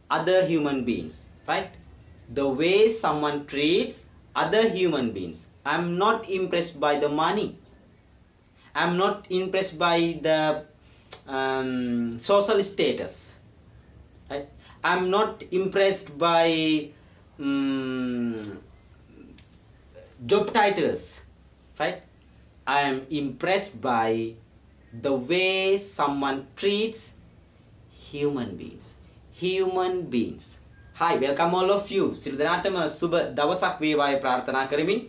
other human beings, right? The way someone treats other human beings. I'm not impressed by the money. I'm not impressed by the social status, right? I'm not impressed by job titles, right? I am impressed by the way someone treats human beings. Human beings. Hi, welcome all of you. සියලු දෙනාටම සුබ දවසක් වේවායි ප්‍රාර්ථනා කරමින්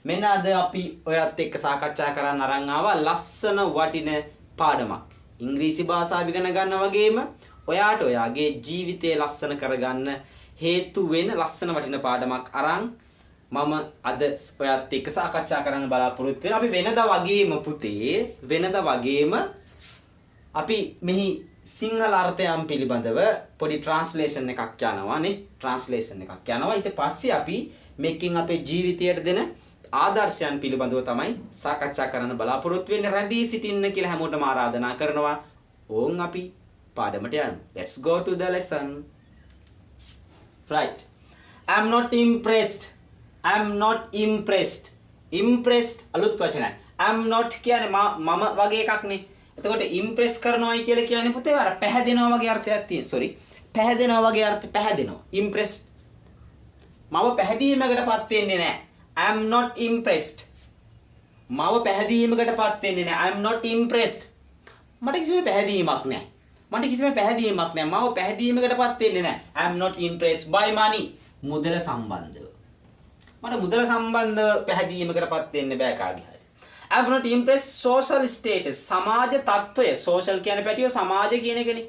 මෙන්න අද අපි ඔයත් එක්ක සාකච්ඡා කරන්න අරන් ආවා ලස්සන වටින පාඩමක්. ඉංග්‍රීසි භාෂාව ඉගෙන ගන්න වගේම ඔයාට ඔයාගේ ජීවිතය ලස්සන කරගන්න හේතු වෙන ලස්සන වටින පාඩමක් අරන් මම අද ඔයත් එක්ක සාකච්ඡා කරන්න බලාපොරොත්තු වෙනවා. අපි වෙනදා වගේම පුතේ වෙනදා වගේම අපි මෙහි සිංහල අර්ථයන් පිළිබඳව පොඩි ට්‍රාන්ස්ලේෂන් එකක් යනවා නේ. ට්‍රාන්ස්ලේෂන් එකක් යනවා. ඊට පස්සේ අපි මේකෙන් අපේ ජීවිතයට දෙන ආදර්ශයන් පිළිබඳව තමයි සාකච්ඡා කරන්න බලාපොරොත්තු වෙන්නේ. රැඳී සිටින්න කියලා හැමෝටම ආරාධනා කරනවා. ඕන් අපි පාඩමට යමු. Let's go to the lesson. Right. I'm not impressed. I'm not impressed. Impressed අලුත් වචනයි. I'm not කියන්නේ මම වගේ එකක් නේ. එතකොට impress කරනවායි කියලා කියන්නේ පුතේ අර පැහැදෙනවා වගේ අර්ථයක් තියෙන. sorry. පැහැදෙනවා වගේ අර්ථ පැහැදෙනවා. impress මම පැහැදීමකටපත් වෙන්නේ නැහැ. I'm not impressed. මම පැහැදීමකටපත් වෙන්නේ නැහැ. I'm not impressed. මට කිසිම පැහැදීමක් නැහැ. මට කිසිම පැහැදීමක් නැහැ. මම පැහැදීමකටපත් වෙන්නේ නැහැ. I'm not impressed by money. මුදල සම්බන්ධව. මට මුදල සම්බන්ධව පැහැදීමකටපත් වෙන්න බෑ කාගේ හරි. I'm not impressed social status. සමාජ තත්වය. social කියන්නේ පැටියෝ සමාජ කියන එකනේ.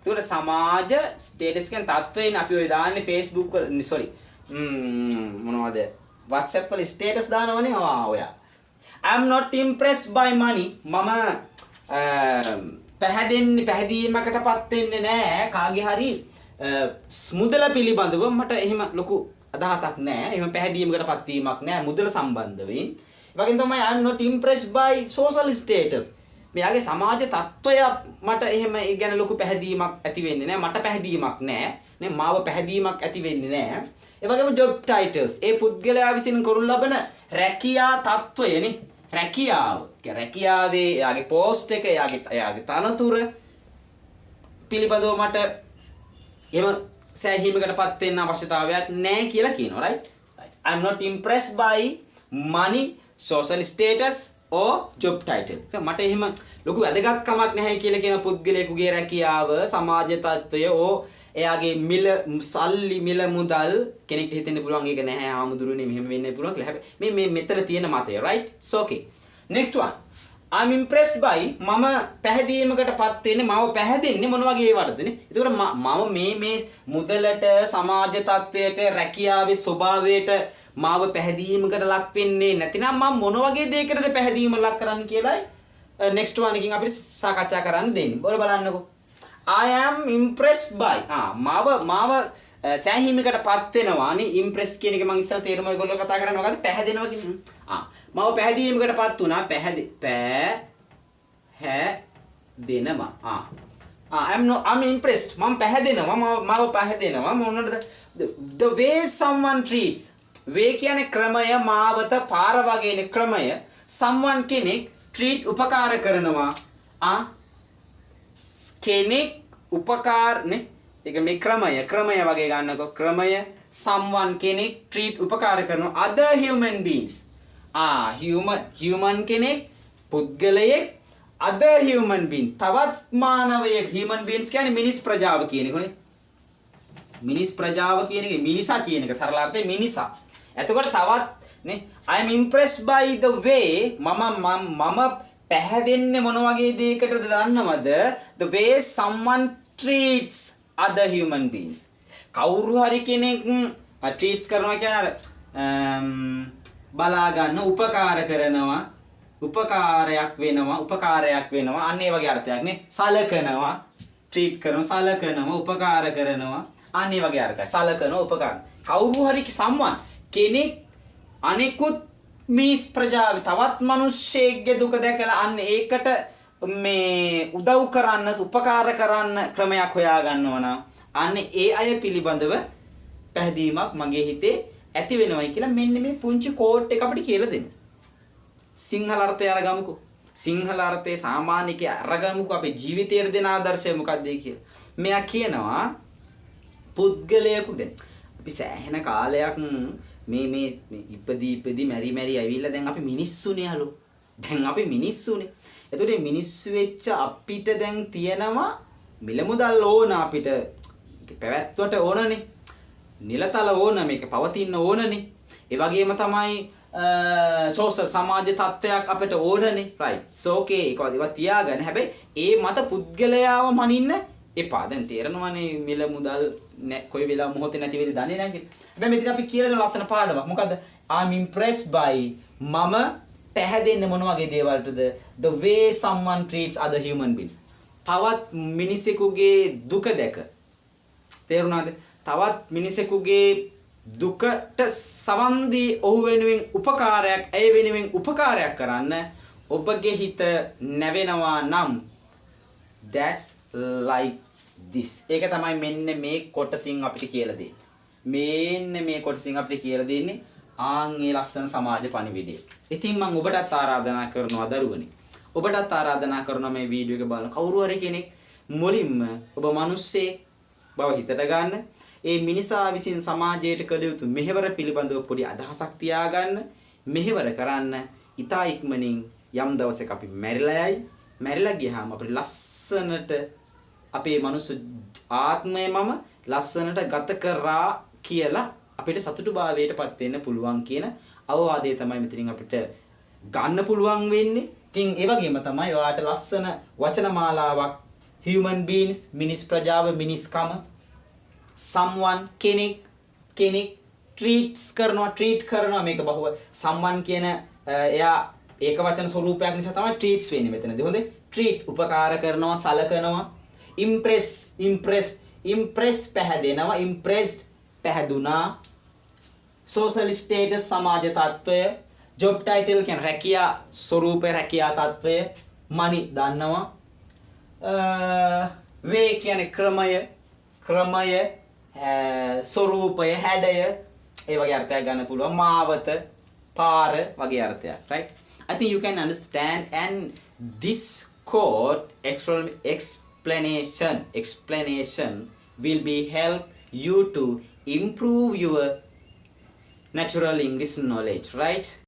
ඒකට සමාජ status කියන තත්වයෙන් අපි ඔය දාන්නේ Facebook වල sorry. මොනවද? WhatsApp වල status දානවනේ ඔයා. I'm not impressed by money. මම පැහැදීමකටපත් වෙන්නේ නැහැ කාගේ හරි මුදල පිළිබඳව මට එහෙම ලොකු අදහසක් නැහැ. එහෙම පැහැදීමකටපත් වීමක් නැහැ මුදල සම්බන්ධයෙන්. ඒ වගේම තමයි I'm not impressed by social status. මෙයාගේ සමාජ තත්ත්වය මට එහෙම ඒ ගැන ලොකු පැහැදීමක් ඇති වෙන්නේ නැහැ. මට පැහැදීමක් නැහැ. නේ මාව පැහැදීමක් ඇති වෙන්නේ නැහැ. ඒ වගේම job titles. ඒ පුද්ගලයා විසින් කරනු ලබන රැකියා තත්ත්වයනේ. රැකියාව. රැකියාවේ එයාගේ post එක, එයාගේ තනතුර පිළිබඳව මට එහෙම සෑහීමකටපත් වෙන්න අවශ්‍යතාවයක් නැහැ කියලා කියනවා. right? I'm not impressed by money, social status or job title. මට එහෙම ලොකු වැදගත්කමක් නැහැ කියලා කියන පුද්ගලයෙකුගේ රැකියාව, සමාජ තත්ත්වය ඕ එයාගේ සල්ලි මිල මුදල් කෙනෙක්ට හිතෙන්න පුළුවන් ඒක නැහැ ආමුදුරුනේ මෙහෙම වෙන්න පුළුවන් කියලා. හැබැයි මේ මෙතන තියෙන මතය. right? so okay. next one. I'm impressed by මම පැහැදීමකටපත් වෙන්නේ මම පැහැදෙන්නේ මොන වගේ වටදනේ. ඒකට මම මේ මුදලට සමාජ තත්ත්වයට රැකියාවේ ස්වභාවයට මාව පැහැදීමකට ලක් වෙන්නේ නැතිනම් මම මොන වගේ දෙයකටද පැහැදීම ලක් කරන්න කියලා next one එකකින් අපිට සාකච්ඡා කරන්න දෙන්නේ. බලන්නකෝ. I am impressed by මාව සෑහීමකටපත් වෙනවා නේ. impressed කියන එක මම ඉස්සෙල්ලා තේරුම ඔයගොල්ලෝ කතා කරන්නේ මොකද්ද? පැහැදෙනවා කියන්නේ. මාව පැහැදීමකටපත් වුණා. පැහැදෙනවා. I'm impressed. මම පැහැදෙනවා. මාව පැහැදෙනවා. මොනවද? The way someone treats. way කියන්නේ ක්‍රමය, මාවත පාර වගේනේ ක්‍රමය. someone කෙනෙක් treat උපකාර කරනවා. කෙනෙක් උපකාර නේ. ඒක මේ ක්‍රමය වගේ ගන්නකො. ක්‍රමය someone කෙනෙක් treat උපකාර කරනවා other human beings. human කෙනෙක් පුද්ගලයෙක් other human being තවත් මානවයෙක්. human beings කියන්නේ මිනිස් ප්‍රජාව කියන එකනේ. මිනිස් ප්‍රජාව කියන එක මිනිසා කියන එක සරල අර්ථයෙන් මිනිසා. එතකොට තවත් නේ I am impressed by the way මම පැහැදෙන්නේ මොන වගේ දෙයකටද දන්නවද? the way someone treats other human beings. කවුරු හරි කෙනෙක් treats කරනවා කියන්නේ බලා ගන්න උපකාර කරනවා, උපකාරයක් වෙනවා අන්න ඒ වගේ අර්ථයක් නේ. සලකනවා, treat කරනවා, සලකනවා, උපකාර කරනවා අන්න ඒ වගේ අර්ථයක්. සලකනවා, උපකාර. කවුරු හරි someone කෙනෙක් අනිකුත් මිනිස් ප්‍රජාව තවත් මිනිස්සෙක්ගේ දුක දැකලා අන්න ඒකට මේ උදව් කරන්න උපකාර කරන්න ක්‍රමයක් හොයා ගන්නවා නම් අන්න ඒ අය පිළිබඳව පැහැදීමක් මගේ හිතේ ඇති වෙනවයි කියලා මෙන්න මේ පුංචි කෝට් එක අපිට කියලා දෙනවා. සිංහල අර්ථය අරගමුකෝ. සිංහල අර්ථයේ සාමාන්‍යක අරගමුකෝ අපේ ජීවිතයට දෙන ආදර්ශය මොකක්ද කියලා. මෙයා කියනවා පුද්ගලයෙකු දැන් අපි සෑහෙන කාලයක් මේ ඉපදී මැරි ඇවිල්ලා දැන් අපි මිනිස්සුනේ අලු. දැන් අපි මිනිස්සුනේ. එතකොට මිනිස්සු වෙච්ච අපිට දැන් තියෙනවා මිල මුදල් ඕන අපිට පැවැත්වට ඕනනේ. නිලතල ඕන මේක පවතින්න ඕනනේ. ඒ වගේම තමයි සෝෂල් සමාජ තත්ත්වයක් අපිට ඕනනේ. right. so okay ඒකවා තියාගන්න. හැබැයි ඒ මත පුද්ගලයාව මනින්න එපා. දැන් තේරෙනවනේ මිල මුදල් කොයි වෙලාව මොහොතේ නැති වෙයිද දන්නේ නැහැ කියලා. හැබැයි මෙතන අපි කියලා දෙන ලස්සන පාඩමක්. මොකද්ද? I'm impressed by මම පැහැදෙන්නේ මොන වගේ දේවල්ටද? The way someone treats other human beings. තවත් මිනිසෙකුගේ දුක දැක. තේරුණාද? තවත් මිනිසෙකුගේ දුකට සවන් දී ඔහු වෙනුවෙන් උපකාරයක්, ඇය වෙනුවෙන් උපකාරයක් කරන්න ඔබගේ හිත නැවෙනවා නම් that's like this. ඒක තමයි මෙන්න මේ කොටසින් අපිට කියලා දෙන්නේ. මෙන්න මේ කොටසින් අපිට කියලා දෙන්නේ ආන්ගේ ලස්සන සමාජ පණිවිඩය. ඉතින් මම ඔබටත් ආරාධනා කරනවා දරුවනි. ඔබටත් ආරාධනා කරනවා මේ වීඩියෝ එක බලන කවුරු හරි කෙනෙක් මුලින්ම ඔබ මිනිස්සේ බව හිතට ගන්න. ඒ මිනිසා විසින් සමාජයට කළ යුතු මෙහෙවර පිළිබඳව පොඩි අදහසක් තියාගන්න. මෙහෙවර කරන්න. ඊතා ඉක්මනින් යම් දවසක අපි මැරිලා යයි. මැරිලා ගියාම අපිට ලස්සනට අපේ මනුස්ස ආත්මයමම ලස්සනට ගත කරා කියලා අපිට සතුටුභාවයටපත් වෙන්න පුළුවන් කියන අවවාදය තමයි මෙතනින් අපිට ගන්න පුළුවන් වෙන්නේ. ඉතින් ඒ වගේම තමයි ඔයාලට ලස්සන වචන මාලාවක් human beings මිනිස් ප්‍රජාව මිනිස්කම someone කෙනෙක් treat කරනවා මේක බහුව someone කියන එයා ඒක වචන ස්වරූපයක් නිසා තමයි treats වෙන්නේ මෙතනදී. හොඳේ? treat උපකාර කරනවා සලකනවා. impress පැහැදෙනවා. impressed පැහැදුනා. social status සමාජ තත්ත්වය. job title කියන්නේ රැකියා ස්වරූපය රැකියා තත්ත්වය. money දන්නවා. way කියන්නේ ක්‍රමය ස්වරූපය හැඩය ඒ වගේ අර්ථයක් ගන්න පුළුවන්. මාවත පාර වගේ අර්ථයක්. right. I think you can understand and this quote explanation will be help you to improve your natural English knowledge, right?